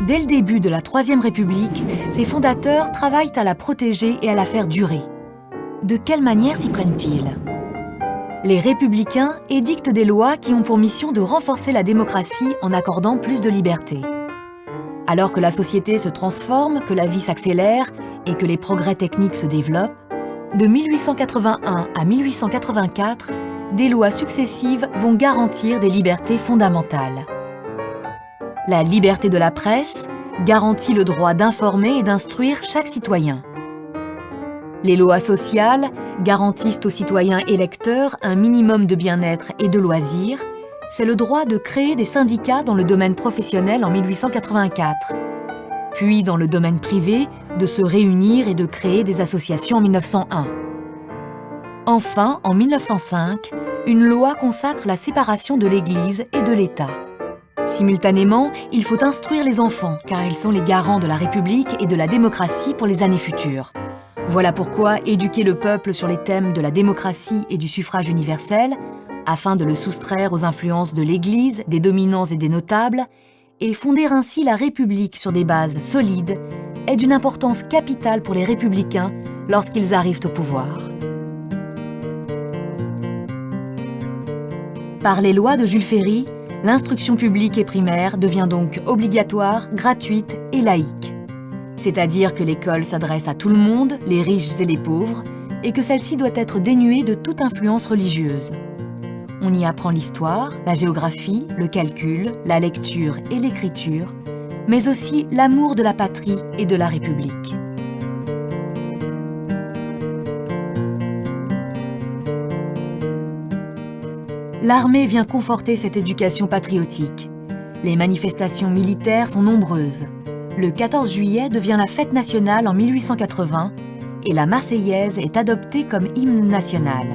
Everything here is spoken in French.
Dès le début de la Troisième République, ses fondateurs travaillent à la protéger et à la faire durer. De quelle manière s'y prennent-ils? Les républicains édictent des lois qui ont pour mission de renforcer la démocratie en accordant plus de liberté. Alors que la société se transforme, que la vie s'accélère et que les progrès techniques se développent, de 1881 à 1884, des lois successives vont garantir des libertés fondamentales. La liberté de la presse garantit le droit d'informer et d'instruire chaque citoyen. Les lois sociales garantissent aux citoyens électeurs un minimum de bien-être et de loisirs. C'est le droit de créer des syndicats dans le domaine professionnel en 1884, puis dans le domaine privé de se réunir et de créer des associations en 1901. Enfin, en 1905, une loi consacre la séparation de l'Église et de l'État. Simultanément, il faut instruire les enfants, car ils sont les garants de la République et de la démocratie pour les années futures. Voilà pourquoi éduquer le peuple sur les thèmes de la démocratie et du suffrage universel, afin de le soustraire aux influences de l'Église, des dominants et des notables, et fonder ainsi la République sur des bases solides, est d'une importance capitale pour les républicains lorsqu'ils arrivent au pouvoir. Par les lois de Jules Ferry, l'instruction publique et primaire devient donc obligatoire, gratuite et laïque. C'est-à-dire que l'école s'adresse à tout le monde, les riches et les pauvres, et que celle-ci doit être dénuée de toute influence religieuse. On y apprend l'histoire, la géographie, le calcul, la lecture et l'écriture, mais aussi l'amour de la patrie et de la République. L'armée vient conforter cette éducation patriotique. Les manifestations militaires sont nombreuses. Le 14 juillet devient la fête nationale en 1880 et la Marseillaise est adoptée comme hymne national.